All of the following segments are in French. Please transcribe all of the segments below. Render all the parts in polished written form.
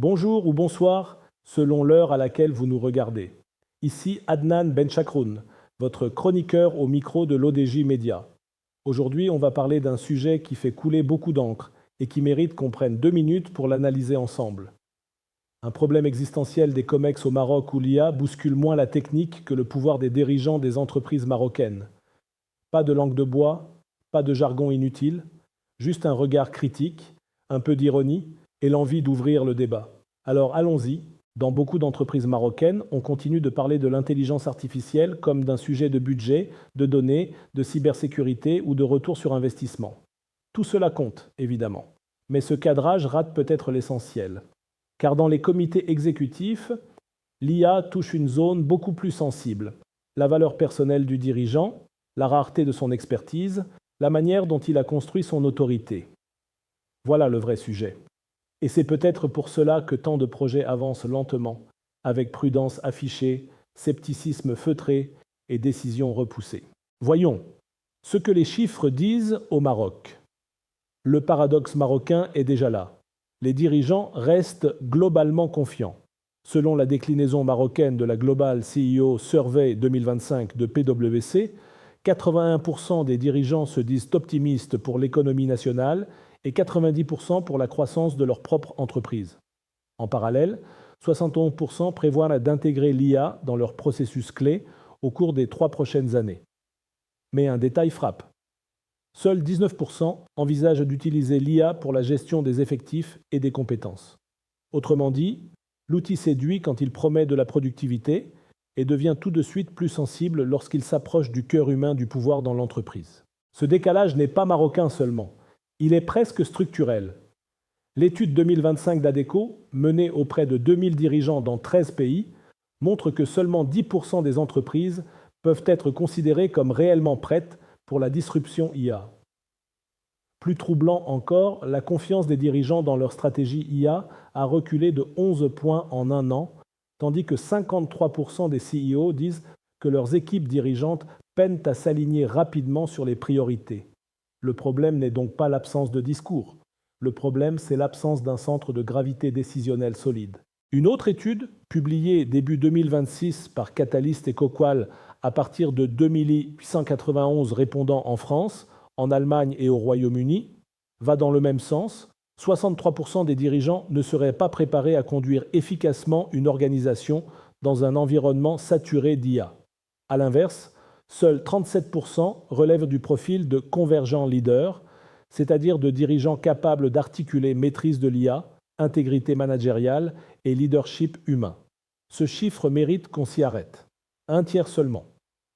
Bonjour ou bonsoir, selon l'heure à laquelle vous nous regardez. Ici Adnan Benchakroun, votre chroniqueur au micro de l'ODJ Média. Aujourd'hui, on va parler d'un sujet qui fait couler beaucoup d'encre et qui mérite qu'on prenne 2 minutes pour l'analyser ensemble. Un problème existentiel des COMEX au Maroc où l'IA bouscule moins la technique que le pouvoir des dirigeants des entreprises marocaines. Pas de langue de bois, pas de jargon inutile, juste un regard critique, un peu d'ironie et l'envie d'ouvrir le débat. Alors allons-y. Dans beaucoup d'entreprises marocaines, on continue de parler de l'intelligence artificielle comme d'un sujet de budget, de données, de cybersécurité ou de retour sur investissement. Tout cela compte, évidemment. Mais ce cadrage rate peut-être l'essentiel. Car dans les comités exécutifs, l'IA touche une zone beaucoup plus sensible. La valeur personnelle du dirigeant, la rareté de son expertise, la manière dont il a construit son autorité. Voilà le vrai sujet. Et c'est peut-être pour cela que tant de projets avancent lentement, avec prudence affichée, scepticisme feutré et décisions repoussées. Voyons ce que les chiffres disent au Maroc. Le paradoxe marocain est déjà là. Les dirigeants restent globalement confiants. Selon la déclinaison marocaine de la Global CEO Survey 2025 de PwC, 81% des dirigeants se disent optimistes pour l'économie nationale et 90% pour la croissance de leur propre entreprise. En parallèle, 71% prévoient d'intégrer l'IA dans leurs processus clés au cours des 3 prochaines années. Mais un détail frappe. Seuls 19% envisagent d'utiliser l'IA pour la gestion des effectifs et des compétences. Autrement dit, l'outil séduit quand il promet de la productivité et devient tout de suite plus sensible lorsqu'il s'approche du cœur humain du pouvoir dans l'entreprise. Ce décalage n'est pas marocain seulement. Il est presque structurel. L'étude 2025 d'ADECO, menée auprès de 2000 dirigeants dans 13 pays, montre que seulement 10% des entreprises peuvent être considérées comme réellement prêtes pour la disruption IA. Plus troublant encore, la confiance des dirigeants dans leur stratégie IA a reculé de 11 points en un an, tandis que 53% des CEO disent que leurs équipes dirigeantes peinent à s'aligner rapidement sur les priorités. Le problème n'est donc pas l'absence de discours. Le problème, c'est l'absence d'un centre de gravité décisionnel solide. Une autre étude, publiée début 2026 par Catalyst et Coqual à partir de 2891 répondants en France, en Allemagne et au Royaume-Uni, va dans le même sens. 63% des dirigeants ne seraient pas préparés à conduire efficacement une organisation dans un environnement saturé d'IA. À l'inverse, seuls 37% relèvent du profil de convergent leader, c'est-à-dire de dirigeants capables d'articuler maîtrise de l'IA, intégrité managériale et leadership humain. Ce chiffre mérite qu'on s'y arrête. Un tiers seulement.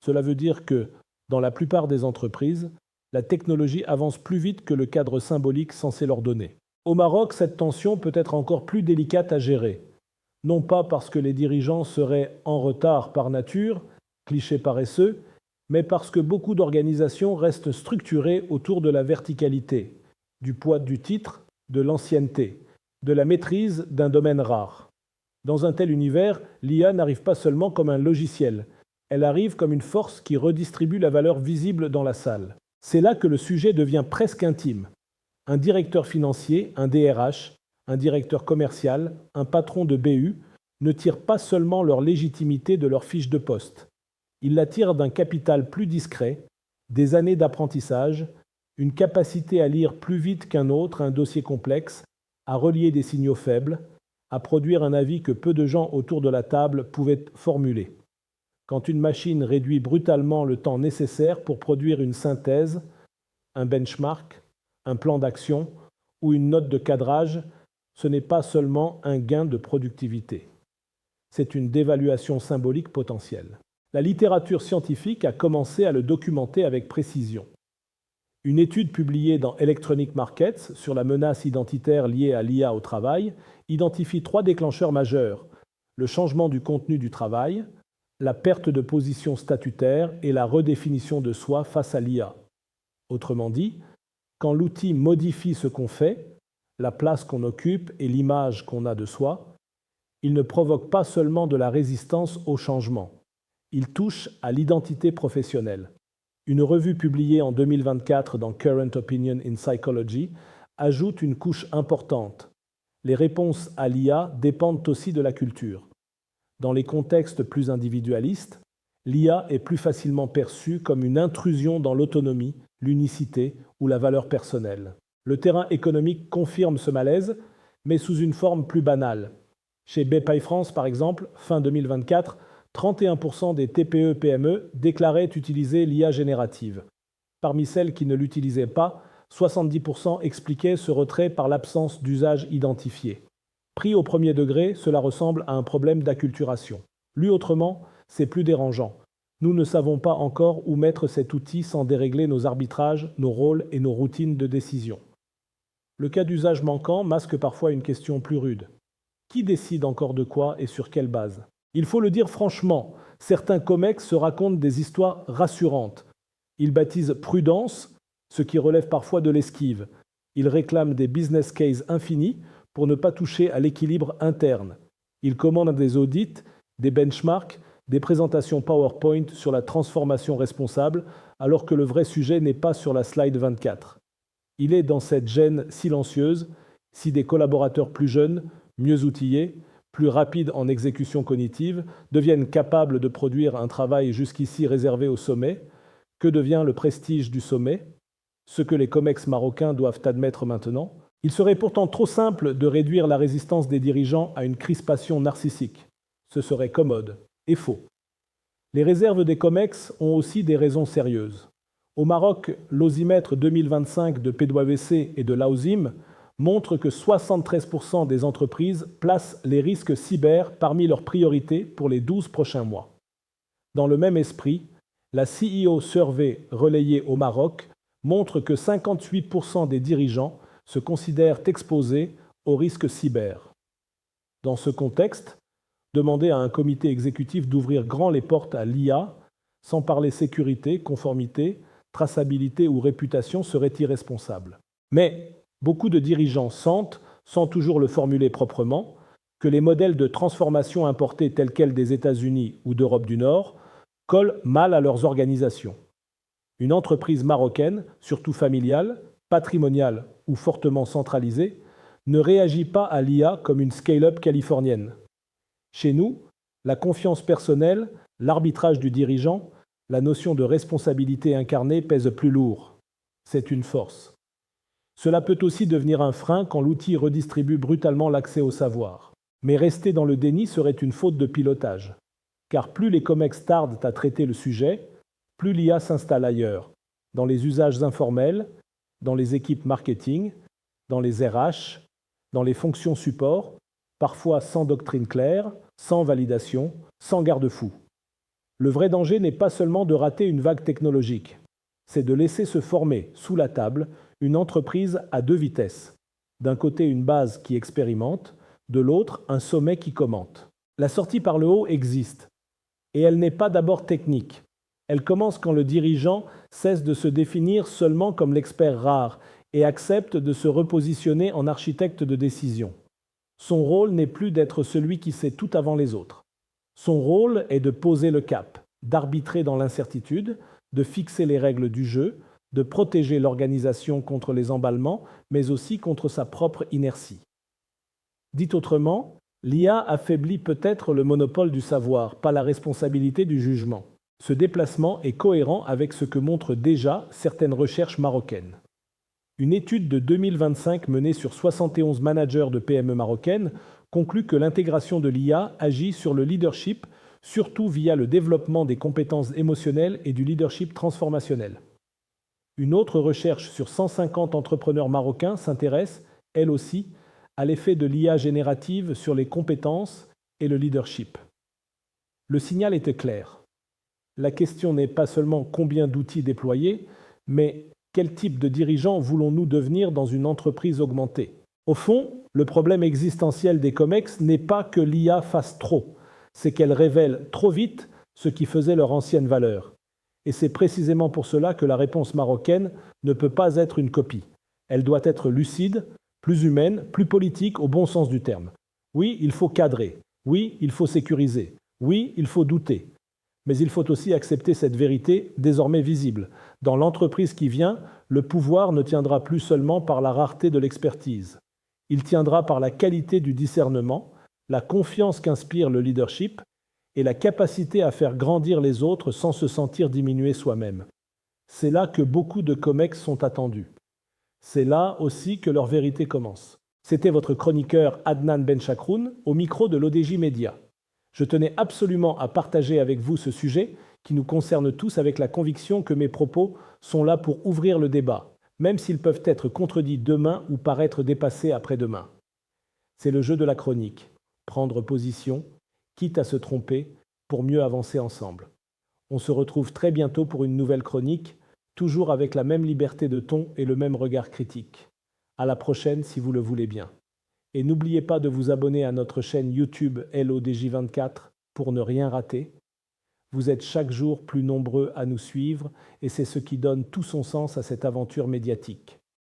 Cela veut dire que, dans la plupart des entreprises, la technologie avance plus vite que le cadre symbolique censé leur donner. Au Maroc, cette tension peut être encore plus délicate à gérer. Non pas parce que les dirigeants seraient en retard par nature, cliché paresseux, mais parce que beaucoup d'organisations restent structurées autour de la verticalité, du poids du titre, de l'ancienneté, de la maîtrise d'un domaine rare. Dans un tel univers, l'IA n'arrive pas seulement comme un logiciel, elle arrive comme une force qui redistribue la valeur visible dans la salle. C'est là que le sujet devient presque intime. Un directeur financier, un DRH, un directeur commercial, un patron de BU ne tirent pas seulement leur légitimité de leur fiche de poste. Ils la tirent d'un capital plus discret, des années d'apprentissage, une capacité à lire plus vite qu'un autre un dossier complexe, à relier des signaux faibles, à produire un avis que peu de gens autour de la table pouvaient formuler. Quand une machine réduit brutalement le temps nécessaire pour produire une synthèse, un benchmark, un plan d'action ou une note de cadrage, ce n'est pas seulement un gain de productivité. C'est une dévaluation symbolique potentielle. La littérature scientifique a commencé à le documenter avec précision. Une étude publiée dans Electronic Markets sur la menace identitaire liée à l'IA au travail identifie 3 déclencheurs majeurs: le changement du contenu du travail, la perte de position statutaire et la redéfinition de soi face à l'IA. Autrement dit, quand l'outil modifie ce qu'on fait, la place qu'on occupe et l'image qu'on a de soi, il ne provoque pas seulement de la résistance au changement. Il touche à l'identité professionnelle. Une revue publiée en 2024 dans Current Opinion in Psychology ajoute une couche importante. les réponses à l'IA dépendent aussi de la culture. Dans les contextes plus individualistes, l'IA est plus facilement perçue comme une intrusion dans l'autonomie, l'unicité ou la valeur personnelle. Le terrain économique confirme ce malaise, mais sous une forme plus banale. Chez Bpifrance, par exemple, fin 2024, 31% des TPE-PME déclaraient utiliser l'IA générative. Parmi celles qui ne l'utilisaient pas, 70% expliquaient ce retrait par l'absence d'usage identifié. Pris au premier degré, cela ressemble à un problème d'acculturation. Lu autrement, c'est plus dérangeant. Nous ne savons pas encore où mettre cet outil sans dérégler nos arbitrages, nos rôles et nos routines de décision. Le cas d'usage manquant masque parfois une question plus rude. Qui décide encore de quoi et sur quelle base? Il faut le dire franchement, certains COMEX se racontent des histoires rassurantes. Ils baptisent prudence, ce qui relève parfois de l'esquive. Ils réclament des business cases infinis pour ne pas toucher à l'équilibre interne. Ils commandent des audits, des benchmarks, des présentations PowerPoint sur la transformation responsable, alors que le vrai sujet n'est pas sur la slide 24. Il est dans cette gêne silencieuse, si des collaborateurs plus jeunes, mieux outillés, plus rapides en exécution cognitive, deviennent capables de produire un travail jusqu'ici réservé au sommet, que devient le prestige du sommet, ce que les COMEX marocains doivent admettre maintenant? Il serait pourtant trop simple de réduire la résistance des dirigeants à une crispation narcissique. Ce serait commode et faux. Les réserves des COMEX ont aussi des raisons sérieuses. Au Maroc, l'osimètre 2025 de PwC et de l'AOSIM montre que 73% des entreprises placent les risques cyber parmi leurs priorités pour les 12 prochains mois. Dans le même esprit, la CEO Survey relayée au Maroc montre que 58% des dirigeants se considèrent exposés aux risques cyber. Dans ce contexte, demander à un comité exécutif d'ouvrir grand les portes à l'IA, sans parler sécurité, conformité, traçabilité ou réputation, serait irresponsable. Mais beaucoup de dirigeants sentent, sans toujours le formuler proprement, que les modèles de transformation importés tels quels des États-Unis ou d'Europe du Nord collent mal à leurs organisations. Une entreprise marocaine, surtout familiale, patrimoniale ou fortement centralisée, ne réagit pas à l'IA comme une scale-up californienne. Chez nous, la confiance personnelle, l'arbitrage du dirigeant, la notion de responsabilité incarnée pèse plus lourd. C'est une force. Cela peut aussi devenir un frein quand l'outil redistribue brutalement l'accès au savoir. Mais rester dans le déni serait une faute de pilotage. Car plus les COMEX tardent à traiter le sujet, plus l'IA s'installe ailleurs, dans les usages informels, dans les équipes marketing, dans les RH, dans les fonctions support, parfois sans doctrine claire, sans validation, sans garde-fou. Le vrai danger n'est pas seulement de rater une vague technologique, c'est de laisser se former, sous la table, une entreprise à deux vitesses. D'un côté, une base qui expérimente, de l'autre, un sommet qui commente. La sortie par le haut existe, et elle n'est pas d'abord technique. Elle commence quand le dirigeant cesse de se définir seulement comme l'expert rare et accepte de se repositionner en architecte de décision. Son rôle n'est plus d'être celui qui sait tout avant les autres. Son rôle est de poser le cap, d'arbitrer dans l'incertitude, de fixer les règles du jeu, de protéger l'organisation contre les emballements, mais aussi contre sa propre inertie. Dit autrement, l'IA affaiblit peut-être le monopole du savoir, pas la responsabilité du jugement. Ce déplacement est cohérent avec ce que montrent déjà certaines recherches marocaines. Une étude de 2025 menée sur 71 managers de PME marocaines conclut que l'intégration de l'IA agit sur le leadership, surtout via le développement des compétences émotionnelles et du leadership transformationnel. Une autre recherche sur 150 entrepreneurs marocains s'intéresse, elle aussi, à l'effet de l'IA générative sur les compétences et le leadership. Le signal était clair. La question n'est pas seulement combien d'outils déployer, mais quel type de dirigeant voulons-nous devenir dans une entreprise augmentée? Au fond, le problème existentiel des COMEX n'est pas que l'IA fasse trop, c'est qu'elle révèle trop vite ce qui faisait leur ancienne valeur. Et c'est précisément pour cela que la réponse marocaine ne peut pas être une copie. Elle doit être lucide, plus humaine, plus politique au bon sens du terme. Oui, il faut cadrer. Oui, il faut sécuriser. Oui, il faut douter. Mais il faut aussi accepter cette vérité désormais visible. Dans l'entreprise qui vient, le pouvoir ne tiendra plus seulement par la rareté de l'expertise. Il tiendra par la qualité du discernement, la confiance qu'inspire le leadership et la capacité à faire grandir les autres sans se sentir diminué soi-même. C'est là que beaucoup de comex sont attendus. C'est là aussi que leur vérité commence. C'était votre chroniqueur Adnan Benchakroun au micro de l'ODJ Média. Je tenais absolument à partager avec vous ce sujet qui nous concerne tous avec la conviction que mes propos sont là pour ouvrir le débat, même s'ils peuvent être contredits demain ou paraître dépassés après-demain. C'est le jeu de la chronique, prendre position, quitte à se tromper, pour mieux avancer ensemble. On se retrouve très bientôt pour une nouvelle chronique, toujours avec la même liberté de ton et le même regard critique. À la prochaine si vous le voulez bien. Et n'oubliez pas de vous abonner à notre chaîne YouTube LODJ24 pour ne rien rater. Vous êtes chaque jour plus nombreux à nous suivre et c'est ce qui donne tout son sens à cette aventure médiatique.